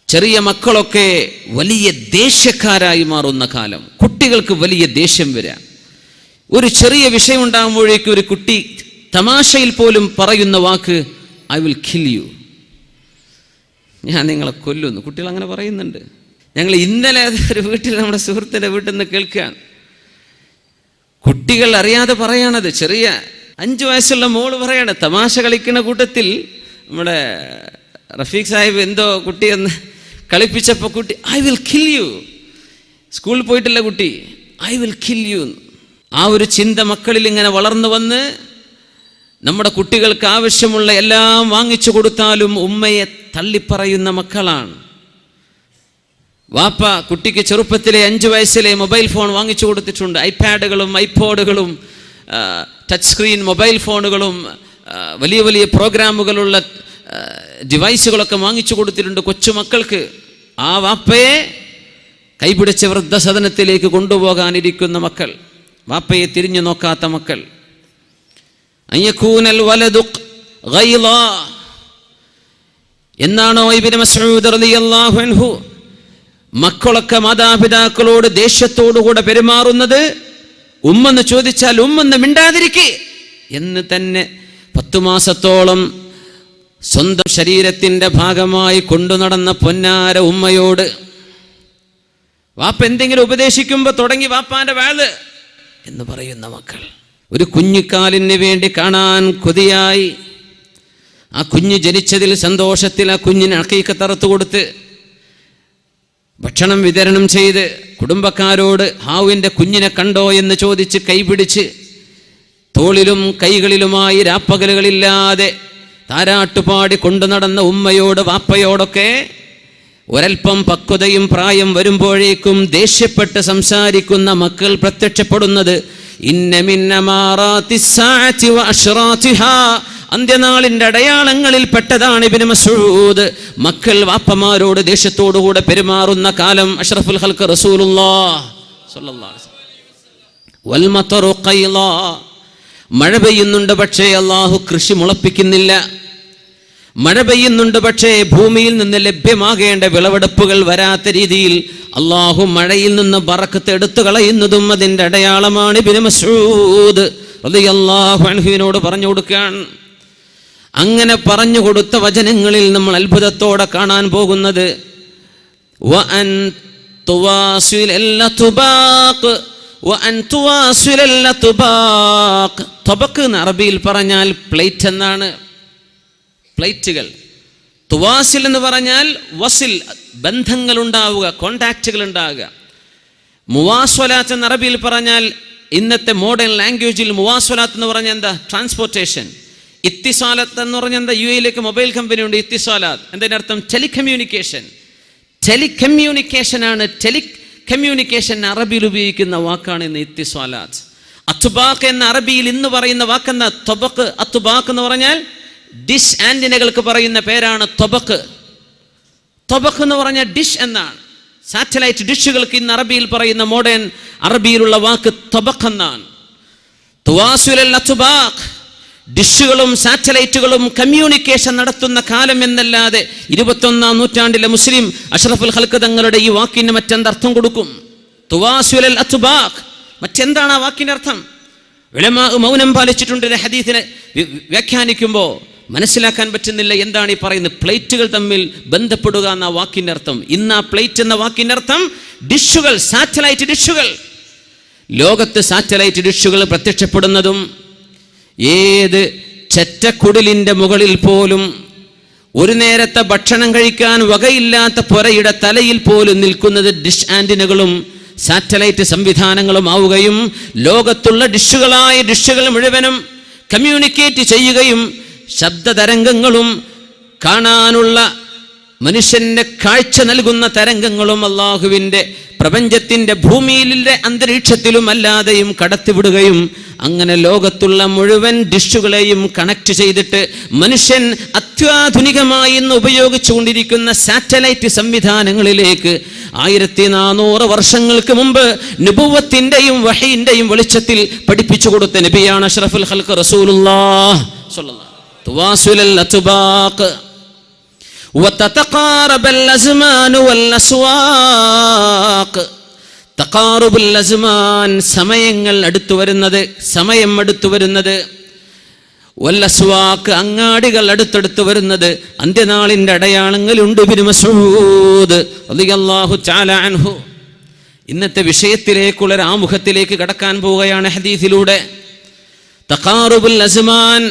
ചെറിയ മക്കളൊക്കെ വലിയ ദേഷ്യക്കാരായി മാറുന്ന കാലം. കുട്ടികൾക്ക് വലിയ ദേഷ്യം വരാം. ഒരു ചെറിയ വിഷയം ഉണ്ടാകുമ്പോഴേക്കും ഒരു കുട്ടി തമാശയിൽ പോലും പറയുന്ന വാക്ക് ഐ വിൽ കിൽ യു, ഞാൻ നിങ്ങളെ കൊല്ലുന്നു. കുട്ടികൾ അങ്ങനെ പറയുന്നുണ്ട്. ഞങ്ങൾ ഇന്നലെ ഒരു വീട്ടിൽ, നമ്മുടെ സുഹൃത്തിൻ്റെ വീട്ടിൽ നിന്ന് കേൾക്കുകയാണ്. കുട്ടികൾ അറിയാതെ പറയാണത്. ചെറിയ 5 വയസ്സുള്ള മോള് പറയാണ്, തമാശ കളിക്കുന്ന കൂട്ടത്തിൽ നമ്മുടെ റഫീഖ് സാഹിബ് എന്തോ കുട്ടിയെന്ന് കളിപ്പിച്ചപ്പോൾ കുട്ടി ഐ വിൽ കിൽ യു, സ്കൂളിൽ പോയിട്ടില്ല കുട്ടി, ഐ വിൽ കിൽ യു. ആ ഒരു ചിന്ത മക്കളിൽ ഇങ്ങനെ വളർന്നു വന്ന് നമ്മുടെ കുട്ടികൾക്ക് ആവശ്യമുള്ള എല്ലാം വാങ്ങിച്ചു കൊടുത്താലും ഉമ്മയെ തള്ളിപ്പറയുന്ന മക്കളാണ്. വാപ്പ കുട്ടിക്ക് ചെറുപ്പത്തിലെ 5 വയസ്സിലെ മൊബൈൽ ഫോൺ വാങ്ങിച്ചു കൊടുത്തിട്ടുണ്ട്. ഐപാഡുകളും ഐപോഡുകളും ടച്ച് സ്ക്രീൻ മൊബൈൽ ഫോണുകളും വലിയ വലിയ പ്രോഗ്രാമുകളുള്ള ഡിവൈസുകളൊക്കെ വാങ്ങിച്ചു കൊടുത്തിട്ടുണ്ട് കൊച്ചുമക്കൾക്ക്. ആ വാപ്പയെ കൈപിടിച്ച് വൃദ്ധസദനത്തിലേക്ക് കൊണ്ടുപോകാനിരിക്കുന്ന മക്കൾ, വാപ്പയെ തിരിഞ്ഞു നോക്കാത്ത മക്കൾ. അയ്യകൂനൽ വലദു ഗൈള എന്നാണോ ഇബ്നു മസ്ഊദ് റളിയല്ലാഹു അൻഹു മക്കളൊക്കെ മാതാപിതാക്കളോട് ദേഷ്യത്തോടുകൂടെ പെരുമാറുന്നത്? ഉമ്മെന്ന് ചോദിച്ചാൽ ഉമ്മെന്ന് മിണ്ടാതിരിക്കേ എന്ന് തന്നെ 10 മാസത്തോളം സ്വന്തം ശരീരത്തിൻ്റെ ഭാഗമായി കൊണ്ടു നടന്ന പൊന്നാര ഉമ്മയോട് വാപ്പ എന്തെങ്കിലും ഉപദേശിക്കുമ്പോൾ തുടങ്ങി വാപ്പാന്റെ വാള് എന്ന് പറയുന്ന മക്കൾ. ഒരു കുഞ്ഞിക്കാലിന് വേണ്ടി കാണാൻ കൊതിയായി ആ കുഞ്ഞ് ജനിച്ചതിൽ സന്തോഷത്തിൽ ആ കുഞ്ഞിന് അഖീഖത്ത് അറുത്ത് കൊടുത്ത് ഭക്ഷണം വിതരണം ചെയ്ത് കുടുംബക്കാരോട് ഹാവിൻ്റെ കുഞ്ഞിനെ കണ്ടോ എന്ന് ചോദിച്ച് കൈപിടിച്ച് തോളിലും കൈകളിലുമായി രാപ്പകലുകളില്ലാതെ താരാട്ടുപാടി കൊണ്ടു നടന്ന ഉമ്മയോട് വാപ്പയോടൊക്കെ ഒരൽപ്പം പക്വതയും പ്രായം വരുമ്പോഴേക്കും ദേഷ്യപ്പെട്ട് സംസാരിക്കുന്ന മക്കൾ പ്രത്യക്ഷപ്പെടുന്നത് അന്ത്യനാളിന്റെ അടയാളങ്ങളിൽ പെട്ടതാണ് ഇബ്നു മസ്ഊദ്. മക്കൾ വാപ്പമാരോട് ദേഷ്യത്തോടുകൂടെ പെരുമാറുന്ന കാലം. അഷ്റഫുൽ ഖൽഖ് റസൂലുള്ളാഹി സ്വല്ലല്ലാഹു അലൈഹി വസല്ലം വൽ മതറു ഖൈള, മഴ പെയ്യുന്നുണ്ട് പക്ഷേ അല്ലാഹു കൃഷി മുളപ്പിക്കുന്നില്ല. മഴ പെയ്യുന്നുണ്ട് പക്ഷേ ഭൂമിയിൽ നിന്ന് ലഭ്യമാകേണ്ട വിളവെടുപ്പുകൾ വരാത്ത രീതിയിൽ അല്ലാഹു മഴയിൽ നിന്ന് ബറക്കത്ത് എടുത്തു കളയുന്നതും അതിൻ്റെ അടയാളമാണ്. ഇബ്നു മസ്ഊദ് റളിയല്ലാഹു അൻഹുവിനോട് പറഞ്ഞു കൊടുക്കാൻ. അങ്ങനെ പറഞ്ഞു കൊടുത്ത വചനങ്ങളിൽ നമ്മൾ അത്ഭുതത്തോടെ കാണാൻ പോകുന്നത് വഅൻ തുവാസിലൽ തുബാഖ് വഅൻ തുവാസിലൽ തുബാഖ്. തബഖ് എന്ന് അറബിയിൽ പറഞ്ഞാൽ പ്ലേറ്റ് എന്നാണ്. പ്ലേറ്റുകൾ. തുവാസിൽ എന്ന് പറഞ്ഞാൽ വസിൽ, ബന്ധങ്ങൾ ഉണ്ടാവുക, കോണ്ടാക്റ്റുകൾ ഉണ്ടാവുക. മുവാസ്വലാത്ത് എന്ന് അറബിയിൽ പറഞ്ഞാൽ, ഇന്നത്തെ മോഡേൺ ലാംഗ്വേജിൽ മുവാസ്വലാത്ത് എന്ന് പറഞ്ഞാൽ എന്താ? ട്രാൻസ്പോർട്ടേഷൻ. ഇത്തിസാലത്ത് എന്ന് പറഞ്ഞാൽ എന്താ? UAE മൊബൈൽ കമ്പനി ഉണ്ട് ഇത്തിസാലാത്ത്. എന്തിൻ്റെ അർത്ഥം? ടെലികമ്മ്യൂണിക്കേഷൻ. ടെലികമ്മ്യൂണിക്കേഷൻ ആണ്. ടെലികമ്മ്യൂണിക്കേഷൻ അറബിയിൽ ഉപയോഗിക്കുന്ന വാക്കാണ് ഇന്ന് ഇത്തിസാലാത്ത്. അത്തുബാഖ് എന്ന അറബിയിൽ ഇന്ന് പറയുന്ന വാക്കെന്ന തൊബക്ക്. അത്തുബാഖ് എന്ന് പറഞ്ഞാൽ ഡിഷ് ആന്റിനകൾക്ക് പറയുന്ന പേരാണ് തൊബക്ക്. തൊബക്ക് എന്ന് പറഞ്ഞാൽ ഡിഷ് എന്നാണ്. സാറ്റലൈറ്റ് ഡിഷുകൾക്ക് ഇന്ന് അറബിയിൽ പറയുന്ന മോഡേൺ അറബിയിലുള്ള വാക്ക് തൊബക്ക് എന്നാണ്. തുവാസുലൽ അത്തുബാഖ്, ഡിഷുകളും സാറ്റലൈറ്റുകളും കമ്മ്യൂണിക്കേഷൻ നടത്തുന്ന കാലം എന്നല്ലാതെ 21-ാം നൂറ്റാണ്ടിലെ മുസ്ലിം അഷ്റഫുൽ ഖൽഖ് തങ്ങളുടെ ഈ വാക്കിന് മറ്റെന്തർത്ഥം കൊടുക്കും? തുവാസുലൽ അത്തുബാഖ്, മറ്റെന്താണ് ആ വാക്കിൻ്റെ അർത്ഥം? ഉലമാ മൗനം പാലിച്ചിട്ടുണ്ട്. ഹദീസിനെ വ്യാഖ്യാനിക്കുമ്പോൾ മനസ്സിലാക്കാൻ പറ്റുന്നില്ല എന്താണ് ഈ പറയുന്നത്. പ്ലേറ്റുകൾ തമ്മിൽ ബന്ധപ്പെടുക എന്ന വാക്കിൻ്റെ അർത്ഥം. ഇന്ന് ആ പ്ലേറ്റ് എന്ന വാക്കിൻ്റെ അർത്ഥം ഡിഷുകൾ, സാറ്റലൈറ്റ് ഡിഷുകൾ. ലോകത്ത് സാറ്റലൈറ്റ് ഡിഷുകൾ പ്രത്യക്ഷപ്പെടുന്നതും ഏത് ചെറ്റക്കുടിലിൻ്റെ മുകളിൽ പോലും ഒരു നേരത്തെ ഭക്ഷണം കഴിക്കാൻ വകയില്ലാത്ത പുരയുടെ തലയിൽ പോലും നിൽക്കുന്നത് ഡിഷ് ആന്റിനകളും സാറ്റലൈറ്റ് സംവിധാനങ്ങളും ആവുകയും ലോകത്തുള്ള ഡിഷുകൾ മുഴുവനും കമ്മ്യൂണിക്കേറ്റ് ചെയ്യുകയും ശബ്ദതരംഗങ്ങളും കാണാനുള്ള മനുഷ്യന്റെ കാഴ്ച നൽകുന്ന തരംഗങ്ങളും അള്ളാഹുവിൻ്റെ പ്രപഞ്ചത്തിൻ്റെ ഭൂമിയിലെ അന്തരീക്ഷത്തിലും അല്ലാതെയും കടത്തിവിടുകയും അങ്ങനെ ലോകത്തുള്ള മുഴുവൻ ഡിഷുകളെയും കണക്ട് ചെയ്തിട്ട് മനുഷ്യൻ അത്യാധുനികമായി ഇന്ന് ഉപയോഗിച്ചുകൊണ്ടിരിക്കുന്ന സാറ്റലൈറ്റ് സംവിധാനങ്ങളിലേക്ക് 1400 വർഷങ്ങൾക്ക് മുമ്പ് നുബുവത്തിൻ്റെയും വഹീൻ്റെയും വെളിച്ചത്തിൽ പഠിപ്പിച്ചു കൊടുത്ത നബിയാണ് അഷ്റഫുൽ ഖൽഖ് റസൂലുള്ളാഹി സ്വല്ലല്ലാഹു അലൈഹി വസല്ലം. തുവാസുലൽ അത്ബാഖ് വതതഖാറബൽ അസ്മാനു വൽ അസ്വാഖ്. തഖാറുബുൽ അസ്മാൻ, സമയങ്ങൾ അടുത്തു വരുന്നത്, സമയം അടുത്തു വരുന്നത്. വൽ അസ്വാഖ്, അങ്ങാടികൾ അടുത്തടുത്ത് വരുന്നത്. അന്ത്യനാളിന്റെ അടയാളങ്ങളുണ്ട്. ഇബ്നു മസ്ഊദ് റളിയല്ലാഹു തആല അൻഹു ഇന്നത്തെ വിഷയത്തിലേക്കുള്ള ഒരു ആമുഖത്തിലേക്ക് കടക്കാൻ പോവുകയാണ് ഹദീസിലൂടെ. തഖാറുബുൽ അസ്മാൻ,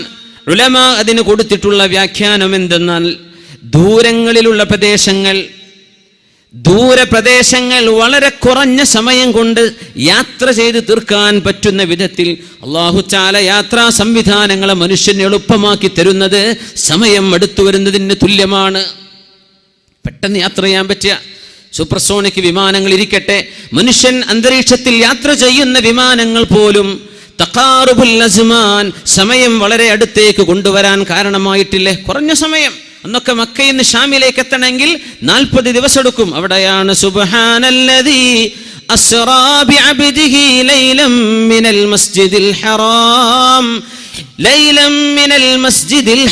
ഉലമാ അതിന് കൊടുത്തിട്ടുള്ള വ്യാഖ്യാനം എന്തെന്നാൽ, ദൂരങ്ങളിലുള്ള പ്രദേശങ്ങൾ, ദൂരപ്രദേശങ്ങൾ വളരെ കുറഞ്ഞ സമയം കൊണ്ട് യാത്ര ചെയ്ത് തീർക്കാൻ പറ്റുന്ന വിധത്തിൽ അല്ലാഹു തആല യാത്രാ സംവിധാനങ്ങളെ മനുഷ്യന് എളുപ്പമാക്കി തരുന്നത് സമയം അടുത്തു വരുന്നതിന് തുല്യമാണ്. പെട്ടെന്ന് യാത്ര ചെയ്യാൻ പറ്റിയ സൂപ്പർസോണിക് വിമാനങ്ങൾ ഇരിക്കട്ടെ, മനുഷ്യൻ അന്തരീക്ഷത്തിൽ യാത്ര ചെയ്യുന്ന വിമാനങ്ങൾ പോലും തഖാറുബുൽ അസ്മാൻ, സമയം വളരെ അടുത്തേക്ക് കൊണ്ടുവരാൻ കാരണമായിട്ടില്ലേ? കുറഞ്ഞ സമയം. അന്നൊക്കെ മക്കയിൽ നിന്ന് ഷാമിലേക്ക് എത്തണമെങ്കിൽ 40 ദിവസം എടുക്കും. അവിടെയാണ് സുബ്ഹാനല്ലദീ അസ്റാ ബിഅബ്ദിഹി ലൈലം മിനൽ മസ്ജിദിൽ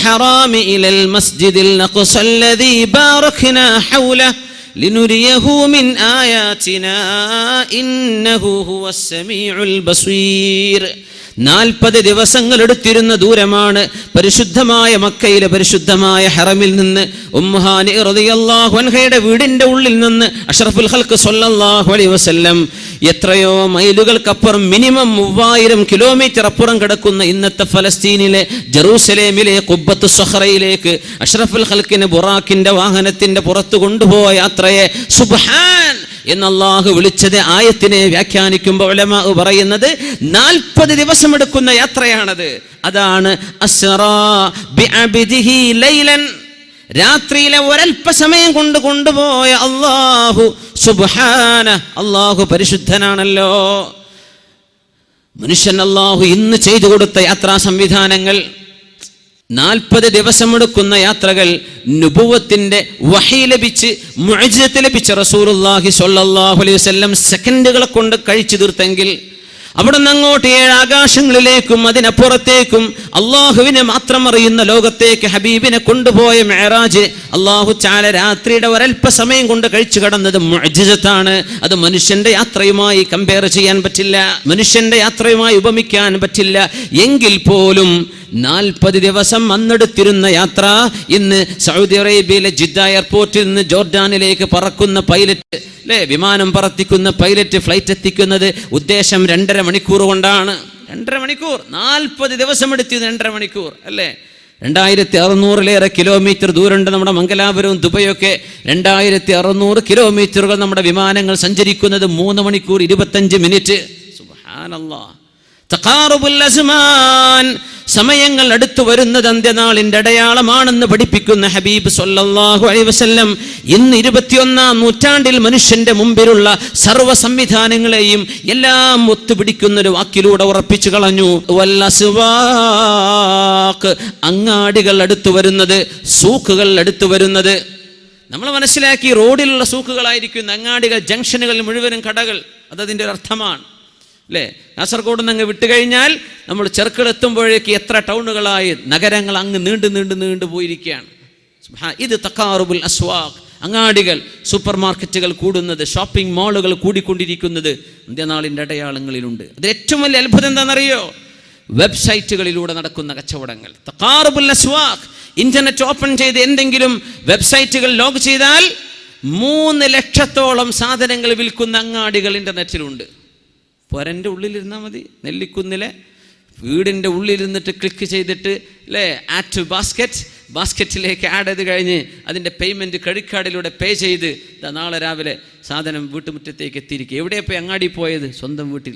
ഹറാം ഇലൽ മസ്ജിദിൽ അഖ്സല്ലദീ ബാറക്നാ ഹൗലഹു ലിനുരിയഹു മിൻ ആയാതിനാ ഇന്നഹു ഹുവസ് സമീഉൽ ബസീർ. 40 ദിവസങ്ങൾ എടുത്തിരുന്ന ദൂരമാണ് പരിശുദ്ധമായ മക്കയിലെ പരിശുദ്ധമായ ഹറമിൽ നിന്ന് ഉമ്മുഹാനി റളിയല്ലാഹു അൻഹയുടെ വീടിന്റെ ഉള്ളിൽ നിന്ന് അഷ്റഫുൽ ഖൽഖ് സ്വല്ലല്ലാഹു അലൈഹി വസല്ലം എത്രയോ മൈലുകൾക്കപ്പുറം, മിനിമം 3000 കിലോമീറ്റർ അപ്പുറം കിടക്കുന്ന ഇന്നത്തെ ഫലസ്തീനിലെ ജെറൂസലേമിലെ ഖുബ്ബത്തു സഖറയിലേക്ക് അഷ്റഫുൽ ഖൽഖിനെ ബുറാക്കിന്റെ വാഹനത്തിന്റെ പുറത്ത് കൊണ്ടുപോയ യാത്രയെ സുബ്ഹാൻ എന്ന് അല്ലാഹു വിളിച്ചത് ആയത്തിനെ വ്യാഖ്യാനിക്കുമ്പോൾ ഉലമാ പറയുന്നത് 40 ദിവസം എടുക്കുന്ന യാത്രയാണത്. അതാണ് അസ്റാ ബിഅബ്ദിഹി ലൈലൻ, രാത്രിയിലെ ഒരൽപ്പസമയം കൊണ്ട് കൊണ്ടുപോയ അല്ലാഹു സുബ്ഹാന. അല്ലാഹു പരിശുദ്ധനാണല്ലോ. മനുഷ്യൻ അല്ലാഹു ഇന്ന് ചെയ്തു കൊടുത്ത യാത്രാ സംവിധാനങ്ങൾ, 40 ദിവസമെടുക്കുന്ന യാത്രകൾ നുബുവത്തിന്റെ വഹി ലഭിച്ച് മുഅ്ജിസത്ത് ലഭിച്ച റസൂലുള്ളാഹി സ്വല്ലല്ലാഹു അലൈഹി വസല്ലം സെക്കൻഡുകളെ കൊണ്ട് കഴിച്ചു തീർത്തെങ്കിൽ, അവിടെ നിന്ന് അങ്ങോട്ട് 7 ആകാശങ്ങളിലേക്കും അതിനപ്പുറത്തേക്കും അള്ളാഹുവിനെ മാത്രം അറിയുന്ന ലോകത്തേക്ക് ഹബീബിനെ കൊണ്ടുപോയ മെഹറാജ് അള്ളാഹു തആല രാത്രിയുടെ ഒരൽപ്പ സമയം കൊണ്ട് കഴിച്ചു കടന്നത് മുഅ്ജിസത്താണ്. അത് മനുഷ്യന്റെ യാത്രയുമായി കമ്പയർ ചെയ്യാൻ പറ്റില്ല, മനുഷ്യന്റെ യാത്രയുമായി ഉപമിക്കാൻ പറ്റില്ല. എങ്കിൽ പോലും 40 ദിവസം അന്നെടുത്തിരുന്ന യാത്ര ഇന്ന് സൗദി അറേബ്യയിലെ ജിദ്ദ എയർപോർട്ടിൽ നിന്ന് ജോർഡാനിലേക്ക് പറക്കുന്ന പൈലറ്റ്, അല്ലേ, വിമാനം പറത്തിക്കുന്ന പൈലറ്റ് ഫ്ലൈറ്റ് എത്തിക്കുന്നത് ഉദ്ദേശം 2.5 മണിക്കൂർ കൊണ്ടാണ്. 2.5 മണിക്കൂർ, 40 ദിവസം എടുത്തിയത് 2.5 മണിക്കൂർ, അല്ലേ? 2600-ലേറെ കിലോമീറ്റർ ദൂരമുണ്ട് നമ്മുടെ മംഗലാപുരവും ദുബൈയൊക്കെ. 2600 കിലോമീറ്ററുകൾ നമ്മുടെ വിമാനങ്ങൾ സഞ്ചരിക്കുന്നത് 3 മണിക്കൂർ 25 മിനിറ്റ്. സുബ്ഹാനല്ലാഹ്. തഖാറുബുൽ അസ്മാൻ, സമയങ്ങൾ അടുത്തു വരുന്നത് അന്ത്യനാളിന്റെ അടയാളമാണെന്ന് പഠിപ്പിക്കുന്ന ഹബീബ് സ്വല്ലല്ലാഹു അലൈഹി വസല്ലം ഇന്ന് 21-ാം നൂറ്റാണ്ടിൽ മനുഷ്യന്റെ മുമ്പിലുള്ള സർവ്വ സംവിധാനങ്ങളെയും എല്ലാം ഒത്തുപിടിക്കുന്ന ഒരു വാക്കിലൂടെ ഉറപ്പിച്ചു കളഞ്ഞു. വൽ അസ്വാഖ്, അങ്ങാടികൾ അടുത്തു വരുന്നത്, സൂക്കുകൾ അടുത്തു വരുന്നത്. നമ്മൾ മനസ്സിലാക്കി റോഡിലുള്ള സൂക്കുകളായിരിക്കും അങ്ങാടികൾ, ജംഗ്ഷനുകൾ മുഴുവനും കടകൾ. അതതിൻ്റെ ഒരു അർത്ഥമാണ്, അല്ലേ? കാസർഗോഡ് നിന്ന് അങ്ങ് വിട്ടുകഴിഞ്ഞാൽ നമ്മൾ ചെറുക്കളെത്തുമ്പോഴേക്ക് എത്ര ടൗണുകളായി, നഗരങ്ങൾ അങ്ങ് നീണ്ടു പോയിരിക്കുകയാണ്. ഇത് തഖാറുബുൽ അസ്വാഖ്, അങ്ങാടികൾ, സൂപ്പർ മാർക്കറ്റുകൾ കൂടുന്നത്, ഷോപ്പിംഗ് മാളുകൾ കൂടിക്കൊണ്ടിരിക്കുന്നത് അന്ത്യനാളിൻ്റെ അടയാളങ്ങളിലുണ്ട്. അതിൽ ഏറ്റവും വലിയ അത്ഭുതം എന്താണെന്നറിയോ? വെബ്സൈറ്റുകളിലൂടെ നടക്കുന്ന കച്ചവടങ്ങൾ. തഖാറുബുൽ അസ്വാഖ്, ഇന്റർനെറ്റ് ഓപ്പൺ ചെയ്ത് എന്തെങ്കിലും വെബ്സൈറ്റുകൾ ലോഗ് ചെയ്താൽ 3 ലക്ഷത്തോളം സാധനങ്ങൾ വിൽക്കുന്ന അങ്ങാടികൾ ഇന്റർനെറ്റിലുണ്ട്. പൊരൻ്റെ ഉള്ളിലിരുന്നാൽ മതി, നെല്ലിക്കുന്നിലെ വീടിൻ്റെ ഉള്ളിലിരുന്നിട്ട് ക്ലിക്ക് ചെയ്തിട്ട്, അല്ലേ, ആഡ് ടു ബാസ്ക്കറ്റിലേക്ക് ആഡ് ചെയ്ത് കഴിഞ്ഞ് അതിൻ്റെ പേയ്മെൻറ്റ് ക്രെഡിറ്റ് കാർഡിലൂടെ പേ ചെയ്ത് നാളെ രാവിലെ സാധനം വീട്ടുമുറ്റത്തേക്ക് എത്തിയിരിക്കുക. എവിടെയാണ് പോയി അങ്ങാടി പോയത്? സ്വന്തം വീട്ടിൽ.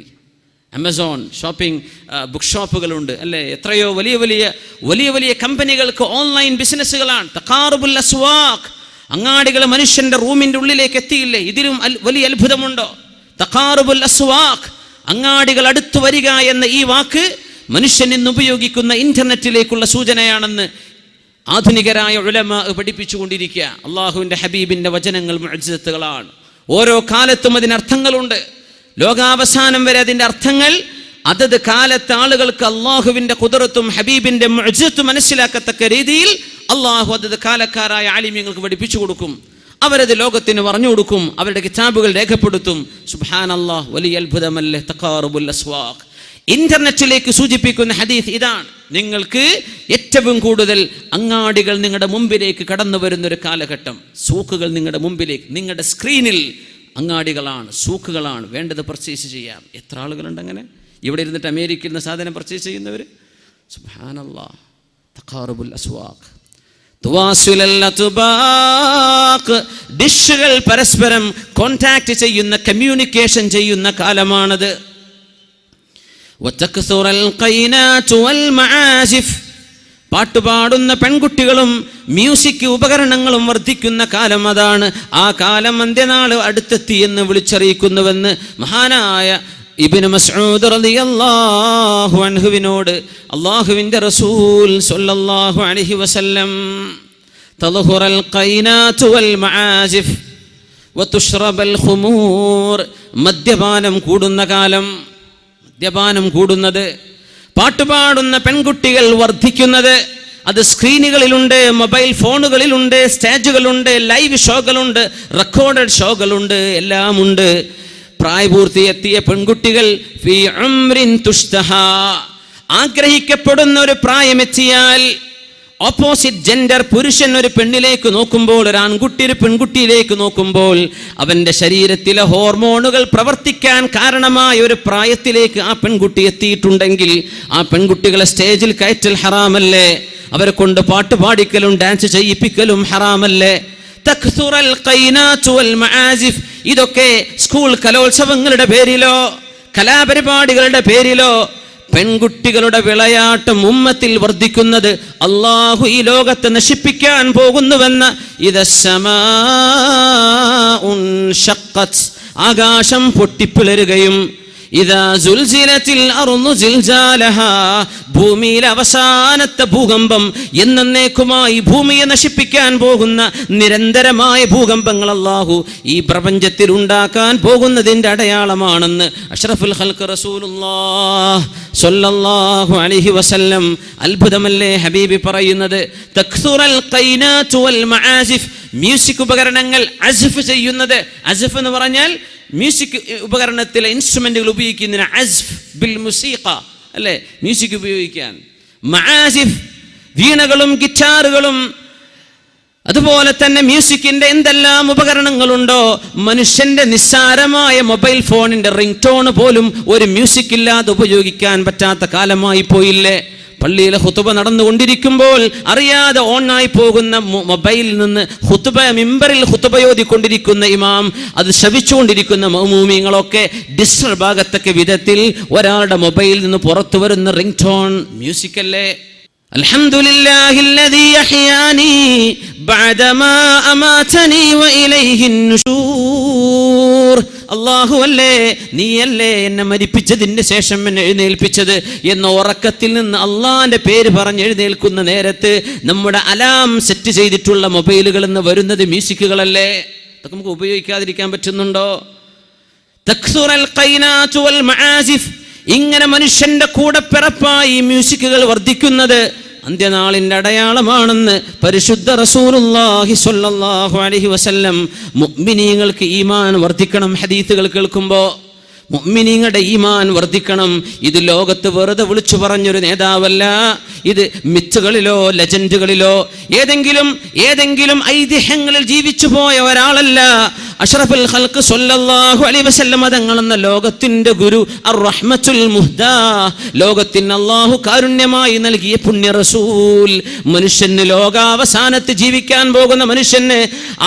ആമസോൺ ഷോപ്പിംഗ് ബുക്ക് ഷോപ്പുകളുണ്ട്, അല്ലേ? എത്രയോ വലിയ വലിയ കമ്പനികൾക്ക് ഓൺലൈൻ ബിസിനസ്സുകളാണ്. തഖാറുബുൽ അസ്വാഖ്, അങ്ങാടികൾ മനുഷ്യൻ്റെ റൂമിൻ്റെ ഉള്ളിലേക്ക് എത്തിയില്ലേ? ഇതിലും വലിയ അത്ഭുതമുണ്ടോ? തഖാറുബുൽ അസ്വാഖ്, അങ്ങാടികൾ അടുത്തു വരിക എന്ന ഈ വാക്ക് മനുഷ്യൻ ഇന്ന് ഉപയോഗിക്കുന്ന ഇന്റർനെറ്റിലേക്കുള്ള സൂചനയാണെന്ന് ആധുനികരായ ഉലമാ പഠിപ്പിച്ചുകൊണ്ടിരിക്കുക. അള്ളാഹുവിൻ്റെ ഹബീബിൻ്റെ വചനങ്ങൾ മുഅ്ജിസത്തുകളാണ്. ഓരോ കാലത്തും അതിനർത്ഥങ്ങളുണ്ട്. ലോകാവസാനം വരെ അതിൻ്റെ അർത്ഥങ്ങൾ അതത് കാലത്തെ ആളുകൾക്ക് അള്ളാഹുവിൻ്റെ ഖുദ്റത്തും ഹബീബിൻ്റെ മുഅ്ജിസത്തും മനസ്സിലാക്കത്തക്ക രീതിയിൽ അള്ളാഹു അതത് കാലക്കാരായ ആലിമ്യങ്ങൾക്ക് പഠിപ്പിച്ചു കൊടുക്കും. അവരത് ലോകത്തിന് പറഞ്ഞു കൊടുക്കും. അവരുടെ കിതാബുകൾ രേഖപ്പെടുത്തും. സുബ്ഹാനല്ലാഹ്, വലിയ അത്ഭുതമല്ലേ തഖാറുബുൽ അസ്വാഖ്. ഇന്റർനെറ്റിലേക്ക് സൂചിപ്പിക്കുന്ന ഹദീസ് ഇതാണ്. നിങ്ങൾക്ക് ഏറ്റവും കൂടുതൽ അങ്ങാടികൾ നിങ്ങളുടെ മുമ്പിലേക്ക് കടന്നു വരുന്നൊരു കാലഘട്ടം. സൂക്കുകൾ നിങ്ങളുടെ മുമ്പിലേക്ക്, നിങ്ങളുടെ സ്ക്രീനിൽ അങ്ങാടികളാണ്, സൂക്കുകളാണ്. വേണ്ടത് പർച്ചേസ് ചെയ്യാം. എത്ര ആളുകളുണ്ട് അങ്ങനെ? ഇവിടെ ഇരുന്നിട്ട് അമേരിക്കയിൽ നിന്ന് സാധനം പർച്ചേസ് ചെയ്യുന്നവർ. സുബ്ഹാനല്ലാഹ്, തഖാറുബുൽ അസ്വാഖ്. ഡിഷുകൾ പരസ്പരം കോൺടാക്ട് ചെയ്യുന്ന, കമ്മ്യൂണിക്കേഷൻ ചെയ്യുന്ന കാലമാണത്. പാട്ടുപാടുന്ന പെൺകുട്ടികളും മ്യൂസിക് ഉപകരണങ്ങളും വർദ്ധിക്കുന്ന കാലം അതാണ്. ആ കാലം അന്ത്യനാൾ അടുത്തെത്തി എന്ന് വിളിച്ചറിയിക്കുന്നുവെന്ന് മഹാനായ ഇബ്നു മസ്ഊദ് റളിയല്ലാഹു അൻഹുവിനോട് അല്ലാഹുവിൻ്റെ റസൂൽ സ്വല്ലല്ലാഹു അലൈഹി വസല്ലം തദ്ഹുറൽ ഖൈനാതു വൽ മആസിഫ് വതുശ്റബൽ ഖുമൂർ. മദ്യപാനം കൂടുന്ന കാലം, മദ്യപാനം കൂടുന്നത്, പാട്ടുപാടുന്ന പെൺകുട്ടികൾ വർദ്ധിക്കുന്നത്. അത് സ്ക്രീനുകളിലുണ്ട്, മൊബൈൽ ഫോണുകളിലുണ്ട്, സ്റ്റേജുകളുണ്ട്, ലൈവ് ഷോകളുണ്ട്, റെക്കോർഡഡ് ഷോകളുണ്ട്, എല്ലാമുണ്ട്. പ്രായപൂർത്തിയെത്തിയ പെൺകുട്ടികൾ ഫീ ഉംറിൻ തുഷ്തഹാ, ആഗ്രഹിക്കപ്പെടുന്ന ഒരു പ്രായമെത്തിയാൽ, ഓപ്പോസിറ്റ് ജെൻഡർ, പുരുഷൻ ഒരു പെണ്ണിലേക്ക് നോക്കുമ്പോൾ, ഒരു ആൺകുട്ടി ഒരു പെൺകുട്ടിയിലേക്ക് നോക്കുമ്പോൾ, അവൻ്റെ ശരീരത്തിലെ ഹോർമോണുകൾ പ്രവർത്തിക്കാൻ കാരണമായ ഒരു പ്രായത്തിലേക്ക് ആ പെൺകുട്ടി എത്തിയിട്ടുണ്ടെങ്കിൽ ആ പെൺകുട്ടികളെ സ്റ്റേജിൽ കയറ്റൽ ഹറാമല്ലേ? അവരെ കൊണ്ട് പാട്ട് പാടിക്കലും ഡാൻസ് ചെയ്യിപ്പിക്കലും ഹറാമല്ലേ? തക്സുറൽ ഖൈനാതു വൽ മആസിഫ്. ഇതൊക്കെ സ്കൂൾ കലോത്സവങ്ങളുടെ പേരിലോ കലാപരിപാടികളുടെ പേരിലോ പെൺകുട്ടികളുടെ വിളയാട്ടം ഉമ്മത്തിൽ വർദ്ധിക്കുന്നത് അള്ളാഹു ഈ ലോകത്തെ നശിപ്പിക്കാൻ പോകുന്നുവെന്ന ഇദസ്സമാഉൻ ഷഖ്ഖത്, ആകാശം പൊട്ടിപ്പിളരുകയും ഇദാ സുൽസിലത്തിൽ അർളു സിൽസാലഹാ, ഭൂമിയിലെ അവസാനത്തെ ഭൂകമ്പം, എന്നേക്കുമായി ഭൂമിയെ നശിപ്പിക്കാൻ പോകുന്ന നിരന്തരമായ ഭൂകമ്പങ്ങൾ അല്ലാഹു ഈ പ്രപഞ്ചത്തിൽ ഉണ്ടാക്കാൻ പോകുന്നതിൻ്റെ അടയാളമാണെന്ന് അഷ്റഫുൽ ഖൽഖ് റസൂലുള്ളാഹ് സ്വല്ലല്ലാഹു അലൈഹി വസല്ലം. അത്ഭുതമല്ലേ ഹബീബി പറയുന്നത്? തക്സുറൽ ഖൈനാതു വൽ മആസിഫ്, മ്യൂസിക് ഉപകരണങ്ങൾ അസ്ഫ് ചെയ്യുന്നത്. അസ്ഫ് എന്ന് പറഞ്ഞാൽ മ്യൂസിക് ഉപകരണത്തിലെ ഇൻസ്ട്രുമെന്റുകൾ ഉപയോഗിക്കുന്നതിന് അസ്ഫ് ബിൽ മുസീഖ അല്ലേ, മ്യൂസിക് ഉപയോഗിക്കാൻ. മആസിഫ്, വീണകളും ഗിറ്റാറുകളും അതുപോലെ തന്നെ മ്യൂസിക്കിന്റെ എന്തെല്ലാം ഉപകരണങ്ങളുണ്ടോ, മനുഷ്യന്റെ നിസ്സാരമായ മൊബൈൽ ഫോണിന്റെ റിംഗ് ടോൺ പോലും ഒരു മ്യൂസിക് ഇല്ലാതെ ഉപയോഗിക്കാൻ പറ്റാത്ത കാലമായി പോയില്ലേ? പള്ളിയിലെ ഖുതുബ നടന്നുകൊണ്ടിരിക്കുമ്പോൾ അറിയാതെ ഓണായി പോകുന്ന മൊബൈലിൽ നിന്ന് മിമ്പറിൽ ഖുതുബയോദിക്കൊണ്ടിരിക്കുന്ന ഇമാം, അത് ശവിച്ചുകൊണ്ടിരിക്കുന്ന മഅ്മൂമീങ്ങളൊക്കെ ഡിസ്റ്റർബ് ആകത്തക്ക വിധത്തിൽ ഒരാളുടെ മൊബൈലിൽ നിന്ന് പുറത്തു വരുന്ന റിംഗ് ടോൺ മ്യൂസിക് അല്ലേ? അൽഹംദുലില്ലാഹില്ലദീ അഹ്യാനി ബഅദമാ അമാതനി വഇലൈഹിൻ നുശൂർ. അല്ലാഹു അല്ലേ, നീയല്ലേ എന്നെ മരിപ്പിച്ചതിന് ശേഷം എന്നെ എഴുന്നേൽപ്പിച്ചത് എന്ന ഉറക്കത്തിൽ നിന്ന് അള്ളാന്റെ പേര് പറഞ്ഞ് എഴുന്നേൽക്കുന്ന നേരത്ത് നമ്മുടെ അലാം സെറ്റ് ചെയ്തിട്ടുള്ള മൊബൈലുകളിൽ നിന്ന് വരുന്നത് മ്യൂസിക്കുകളല്ലേ? അതൊക്കെ നമുക്ക് ഉപയോഗിക്കാതിരിക്കാൻ പറ്റുന്നുണ്ടോ? തക്സുറൽ ഖൈനാതു വൽ മആസിഫ്, ഇങ്ങനെ മനുഷ്യന്റെ കൂടെ പിറപ്പായി മ്യൂസിക്കുകൾ വർദ്ധിക്കുന്നത് അന്ത്യനാളിന്റെ അടയാളമാണെന്ന് പരിശുദ്ധ റസൂലുള്ളാഹി സ്വല്ലല്ലാഹു അലൈഹി വസല്ലം. മുഅ്മിനീങ്ങൾക്ക് ഈമാൻ വർദ്ധിക്കണം. ഹദീസുകൾ കേൾക്കുമ്പോൾ മുഅ്മിനീങ്ങളുടെ ഈമാൻ വർദ്ധിക്കണം. ഇത് ലോകത്ത് വെറുതെ വിളിച്ചു പറഞ്ഞൊരു നേതാവല്ല. ഇത് മിത്തുകളിലോ ലെജൻഡുകളിലോ ഏതെങ്കിലും ഐതിഹ്യങ്ങളിൽ ജീവിച്ചു പോയ ഒരാളല്ല. അഷ്റഫുൽ ഖൽഖ് സ്വല്ലല്ലാഹു അലൈഹി വസല്ലം തങ്ങളെന്ന ലോകത്തിന്റെ ഗുരു, അർ-റഹ്മത്തുൽ മുഹ്ദാ, ലോകത്തിന് അല്ലാഹു കാരുണ്യമായി നൽകിയ പുണ്യ റസൂൽ, മനുഷ്യന് ലോകാവസാനത്ത് ജീവിക്കാൻ പോകുന്ന മനുഷ്യന്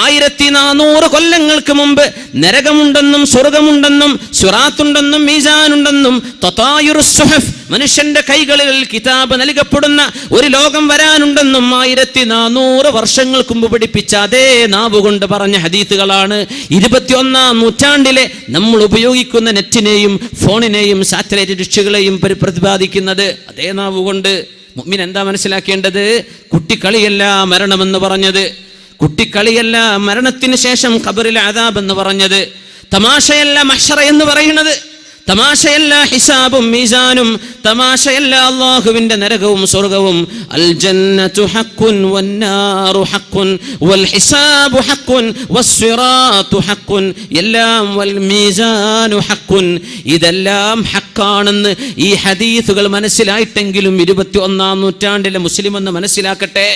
1400 കൊല്ലങ്ങൾക്ക് മുമ്പ് നരകമുണ്ടെന്നും സ്വർഗമുണ്ടെന്നും സിറാത്തുണ്ടെന്നും മീസാനുണ്ടെന്നും തതായുറുസ് സുഹഫ്, മനുഷ്യന്റെ കൈകളിൽ കിതാബ് നൽകപ്പെടുന്ന ഒരു ലോകം വരാനുണ്ടെന്നും 1400 വർഷങ്ങൾക്ക് മുമ്പ് പഠിപ്പിച്ച അതേ നാവുകൊണ്ട് പറഞ്ഞ ഹദീസുകളാണ് 21-ാം നൂറ്റാണ്ടിലെ നമ്മൾ ഉപയോഗിക്കുന്ന നെറ്റിനെയും ഫോണിനെയും സാറ്റലൈറ്റ് ഡിഷുകളെയും പ്രതിപാദിക്കുന്നത് അതേ നാവുകൊണ്ട്. മുഅ്മിൻ എന്താ മനസ്സിലാക്കേണ്ടത്? കുട്ടിക്കളിയല്ല മരണമെന്ന് പറഞ്ഞത്, കുട്ടിക്കളിയല്ല മരണത്തിന് ശേഷം ഖബറിലെ അദാബ് എന്ന് പറഞ്ഞത്, തമാശയല്ല മഹ്ശറ എന്ന് പറയുന്നത്, തമാശയല്ല ഹിസാബും മീസാനും, തമാശയല്ല അല്ലാഹുവിന്റെ നരകവും സ്വർഗവും. അൽ ജന്നതു ഹഖ്ഖുൻ വന്നാറു ഹഖ്ഖുൻ വൽ ഹിസാബു ഹഖ്ഖുൻ വസ്സിറാത്തു ഹഖ്ഖുൻ എല്ലാം വൽ മീസാനു ഹഖ്ഖുൻ, ഇതെല്ലാം ഹഖാണെന്ന് ഈ ഹദീസുകൾ മനസ്സിലായിട്ടെങ്കിലും 21-ാം നൂറ്റാണ്ടിലെ മുസ്ലിം എന്ന് മനസ്സിലാക്കട്ടെ.